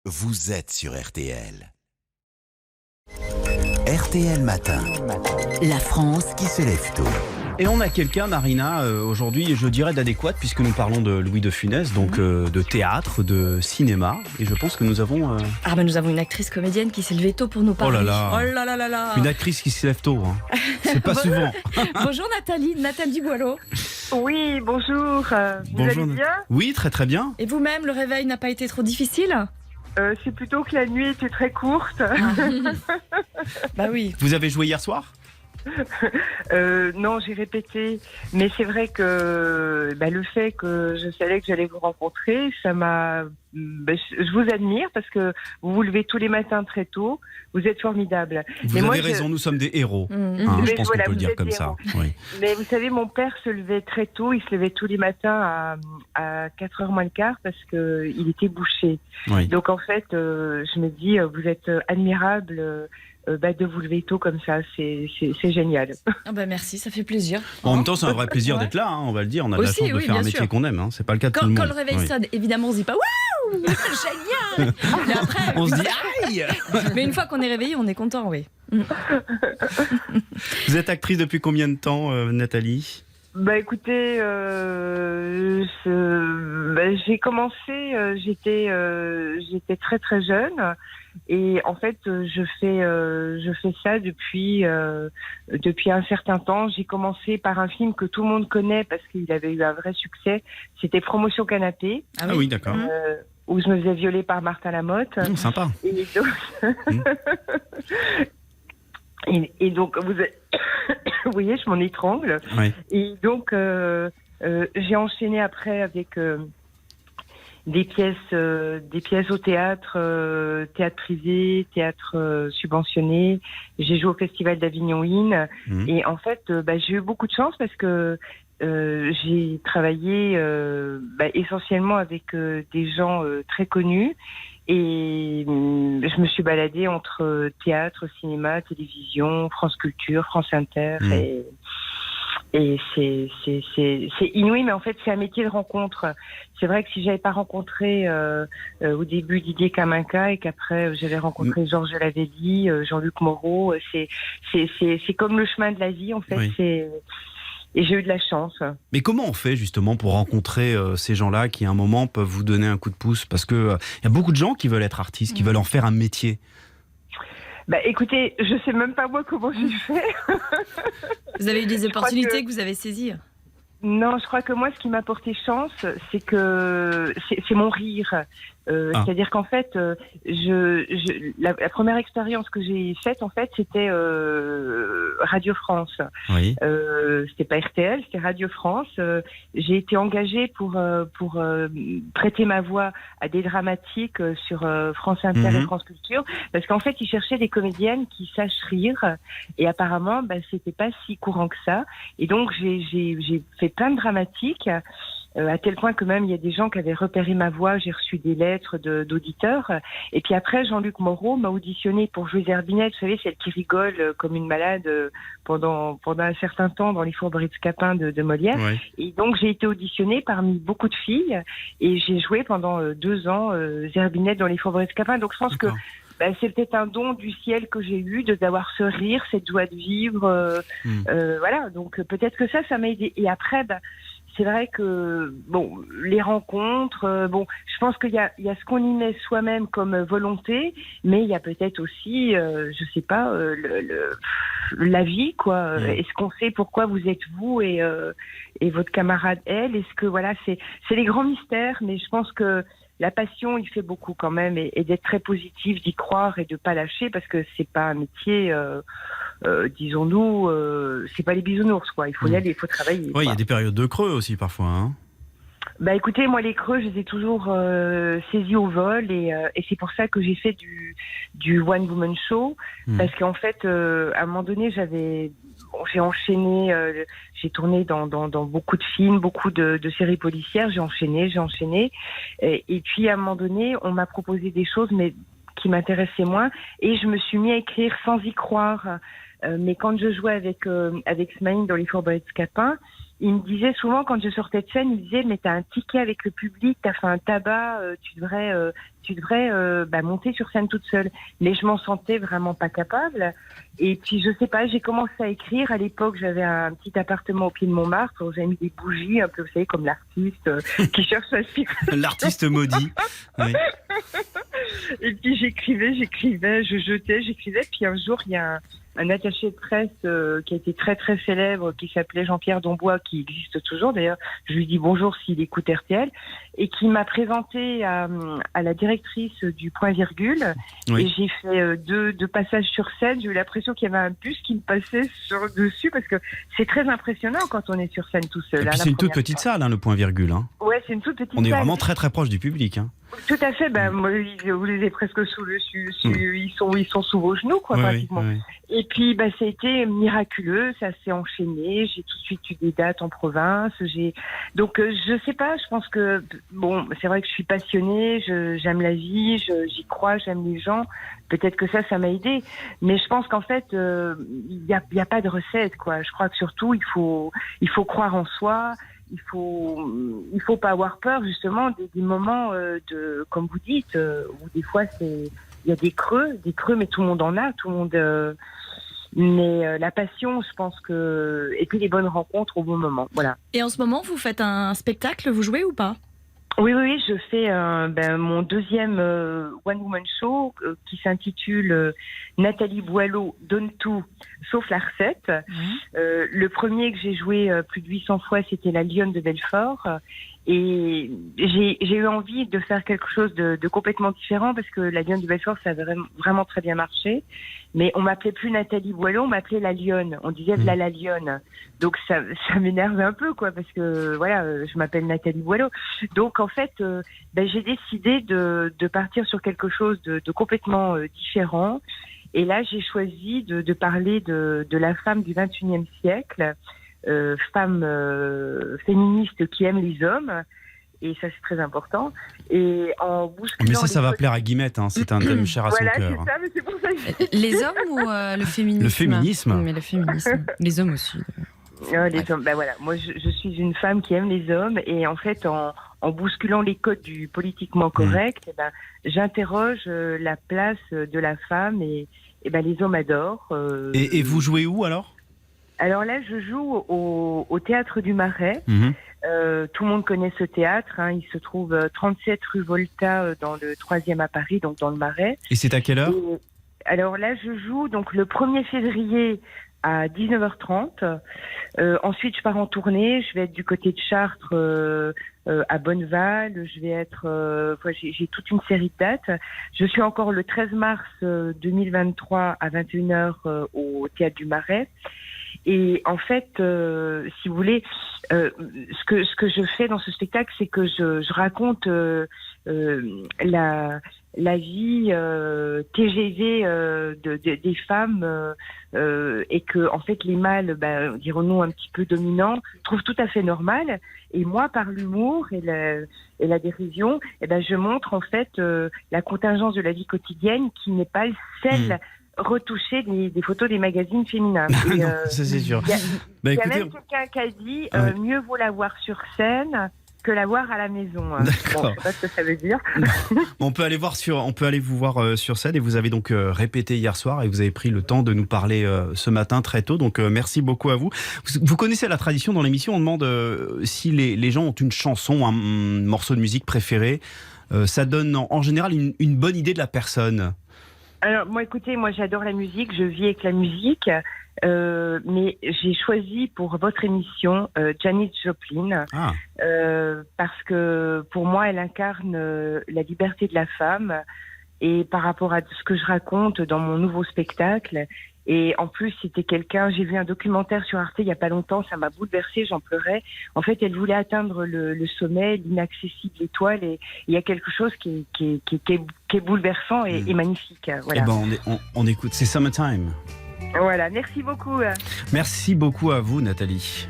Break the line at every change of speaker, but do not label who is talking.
Vous êtes sur RTL. RTL Matin.
La France
Qui se lève tôt.
Et on a quelqu'un, Marina, aujourd'hui, je dirais d'adéquate, puisque nous parlons de Louis de Funès, donc de théâtre, de cinéma. Et je pense que nous avons...
nous avons une actrice comédienne qui s'est levée tôt pour nous parler.
Oh là là.
Oh là là là là.
Une actrice qui se lève tôt, hein. C'est pas souvent.
Bonjour Nathalie Boileau.
Oui, bonjour. Vous allez bien ?
Oui, très très bien.
Et vous-même, le réveil n'a pas été trop difficile ?
C'est plutôt que la nuit était très courte.
Bah oui.
Vous avez joué hier soir ?
Non, j'ai répété. Mais c'est vrai que le fait que je savais que j'allais vous rencontrer, ça m'a... je vous admire parce que vous vous levez tous les matins très tôt. Vous êtes formidable.
Vous avez raison, nous sommes des héros. Je pense qu'on peut le dire comme ça. Oui.
Mais vous savez, mon père se levait très tôt. Il se levait tous les matins à 4h moins le quart parce qu'il était boucher.
Oui.
Donc en fait, je me dis, vous êtes admirable de vous lever tôt comme ça. C'est génial.
Merci, ça fait plaisir.
En même temps, c'est un vrai plaisir d'être là, on va le dire. On a de la chance de faire un métier qu'on aime. C'est pas le cas de tout le monde.
Quand le réveil sonne, évidemment, on se dit pas waouh, génial. Et après,
on se dit aïe.
Mais une fois qu'on est réveillé, on est content, oui.
Vous êtes actrice depuis combien de temps, Nathalie ?
Écoutez, j'ai commencé, j'étais très très jeune et en fait je fais ça depuis un certain temps. J'ai commencé par un film que tout le monde connaît parce qu'il avait eu un vrai succès. C'était Promotion Canapé.
Ah oui, d'accord.
Où je me faisais violer par Martin Lamotte.
Sympa.
Et donc, et donc vous voyez, je m'en étrangle.
Oui.
Et donc, j'ai enchaîné après avec des pièces au théâtre, théâtre privé, théâtre subventionné. J'ai joué au Festival d'Avignon In. Et en fait, j'ai eu beaucoup de chance parce que j'ai travaillé essentiellement avec des gens très connus. Et je me suis baladée entre théâtre, cinéma, télévision, France Culture, France Inter. Et c'est inouï, mais en fait, c'est un métier de rencontre. C'est vrai que si j'avais pas rencontré au début Didier Caminca et qu'après j'avais rencontré Georges Lavelli, Jean-Luc Moreau, c'est comme le chemin de la vie, en fait. Oui. Et j'ai eu de la chance.
Mais comment on fait justement pour rencontrer ces gens-là qui à un moment peuvent vous donner un coup de pouce ? Parce que y a beaucoup de gens qui veulent être artistes, qui veulent en faire un métier.
Écoutez, je sais même pas moi comment j'ai fait.
Vous avez eu des opportunités que vous avez saisies ?
Non, je crois que moi, ce qui m'a porté chance, c'est que c'est mon rire. C'est-à-dire qu'en fait, la première expérience que j'ai faite, en fait, c'était Radio France.
Oui.
C'était pas RTL, c'était Radio France. J'ai été engagée pour prêter ma voix à des dramatiques sur France Inter et France Culture, parce qu'en fait, ils cherchaient des comédiennes qui sachent rire, et apparemment, c'était pas si courant que ça. Et donc, j'ai fait plein de dramatiques. À tel point que même il y a des gens qui avaient repéré ma voix, j'ai reçu des lettres d'auditeurs. Et puis après, Jean-Luc Moreau m'a auditionné pour jouer Zerbinette, vous savez, celle qui rigole comme une malade pendant un certain temps dans Les Fourberies de Scapin de Molière. Ouais. Et donc j'ai été auditionnée parmi beaucoup de filles et j'ai joué pendant 2 ans Zerbinette dans Les Fourberies de Scapin. Donc je pense que c'est peut-être un don du ciel que j'ai eu d'avoir ce rire, cette joie de vivre. Voilà, donc peut-être que ça m'a aidé. Et après, c'est vrai que les rencontres, je pense qu'il y a ce qu'on y met soi-même comme volonté, mais il y a peut-être aussi, je sais pas, la vie, quoi. Est-ce qu'on sait pourquoi vous êtes vous et votre camarade elle ? Est-ce que c'est les grands mystères, mais je pense que la passion, il fait beaucoup quand même, et d'être très positif, d'y croire et de pas lâcher, parce que c'est pas un métier, disons-nous, c'est pas les bisounours, quoi. Il faut y aller, il faut travailler.
Oui, il y a des périodes de creux aussi parfois, hein.
Écoutez, moi les creux, je les ai toujours saisis au vol, et c'est pour ça que j'ai fait du one woman show, parce qu'en fait, à un moment donné, j'ai enchaîné, j'ai tourné dans beaucoup de films, beaucoup de séries policières, j'ai enchaîné, et puis à un moment donné, on m'a proposé des choses, mais qui m'intéressaient moins, et je me suis mis à écrire sans y croire. Mais quand je jouais avec Smaïn dans les Faubourgs de Scapin, il me disait souvent, quand je sortais de scène, il me disait, mais t'as un ticket avec le public, t'as fait un tabac, tu devrais monter sur scène toute seule. Mais je m'en sentais vraiment pas capable. Et puis, je sais pas, j'ai commencé à écrire. À l'époque, j'avais un petit appartement au pied de Montmartre où j'avais mis des bougies, un peu, vous savez, comme l'artiste qui cherche sa inspiration.
L'artiste maudit. Oui.
Et puis, j'écrivais, j'écrivais. Puis un jour, il y a un attaché de presse qui a été très très célèbre, qui s'appelait Jean-Pierre Dombois, qui existe toujours d'ailleurs. Je lui dis bonjour s'il écoute RTL, et qui m'a présenté à la directrice du Point Virgule. Oui. Et j'ai fait deux passages sur scène. J'ai eu l'impression qu'il y avait un bus qui me passait dessus, parce que c'est très impressionnant quand on est sur scène tout seul.
Et puis c'est une toute petite salle, le Point Virgule. Hein.
Ouais, c'est une toute petite salle.
On est vraiment très très proche du public. Hein.
Tout à fait. Moi, vous les avez presque sous le, ils sont sous vos genoux, quoi, pratiquement. Oui. Et puis, ça a été miraculeux. Ça s'est enchaîné. J'ai tout de suite eu des dates en province. Donc, je sais pas. Je pense que c'est vrai que je suis passionnée. J'aime la vie. J'y crois. J'aime les gens. Peut-être que ça m'a aidée. Mais je pense qu'en fait, il y a pas de recette, quoi. Je crois que surtout, il faut croire en soi. Il faut pas avoir peur, justement, des moments comme vous dites, où des fois il y a des creux, mais tout le monde en a, mais la passion, je pense que, et puis les bonnes rencontres au bon moment, voilà.
Et en ce moment, vous faites un spectacle, vous jouez ou pas ?
Oui, je fais mon deuxième one-woman show qui s'intitule Nathalie Boileau donne tout, sauf la recette. Le premier que j'ai joué plus de 800 fois, c'était La Lionne de Belfort. Et j'ai eu envie de faire quelque chose de complètement différent, parce que La Lionne de Belfort, ça avait vraiment très bien marché. Mais on m'appelait plus Nathalie Boileau, on m'appelait La Lionne. On disait la Lionne. Donc ça m'énervait un peu, quoi, parce que voilà, je m'appelle Nathalie Boileau. Donc en fait, j'ai décidé de partir sur quelque chose de complètement différent. Et là, j'ai choisi de parler de la femme du XXIe siècle, femme féministe qui aime les hommes. Et ça, c'est très important. Et en bousculant...
Mais ça va plaire à Guillemette, hein. C'est un thème cher à son cœur.
Voilà, c'est ça, mais c'est pour ça que...
Les hommes ou le féminisme ?
Le féminisme.
Mais le féminisme. Les hommes aussi.
Les hommes, voilà. Moi, je suis une femme qui aime les hommes. Et en fait, en bousculant les codes du politiquement correct, j'interroge la place de la femme. Et les hommes adorent.
Et vous jouez où, alors ?
Alors là, je joue au Théâtre du Marais. Tout le monde connaît ce théâtre. Il se trouve 37 rue Volta, dans le 3e à Paris, donc dans le Marais.
Et c'est à quelle heure ?
Alors là, je joue donc le 1er février à 19h30. Ensuite, je pars en tournée. Je vais être du côté de Chartres, à Bonneval. Je vais être... j'ai toute une série de dates. Je suis encore le 13 mars 2023 à 21h au Théâtre du Marais. Et en fait, si vous voulez, ce que je fais dans ce spectacle, c'est que je raconte la vie TGV des femmes, et que en fait les mâles, dirons-nous un petit peu dominants, trouvent tout à fait normal. Et moi, par l'humour et la dérision, je montre en fait la contingence de la vie quotidienne qui n'est pas celle retoucher des photos des magazines féminins. Et,
non, ça c'est sûr.
Il y a même quelqu'un qui a dit mieux vaut la voir sur scène que la voir à la maison.
D'accord.
Bon, je sais pas ce que ça veut dire.
On peut aller vous voir sur scène, et vous avez donc répété hier soir et vous avez pris le temps de nous parler ce matin très tôt. Donc merci beaucoup à vous. Vous connaissez la tradition dans l'émission, on demande si les gens ont une chanson, un morceau de musique préféré. Ça donne en général une bonne idée de la personne.
Alors, écoutez, j'adore la musique, je vis avec la musique, mais j'ai choisi pour votre émission Janis Joplin, parce que pour moi, elle incarne la liberté de la femme, et par rapport à ce que je raconte dans mon nouveau spectacle. Et en plus, c'était j'ai vu un documentaire sur Arte il y a pas longtemps, ça m'a bouleversée, j'en pleurais. En fait, elle voulait atteindre le sommet, l'inaccessible étoile, et il y a quelque chose qui est bouleversant et magnifique. Voilà.
On écoute, c'est Summertime.
Voilà, merci beaucoup.
Merci beaucoup à vous, Nathalie.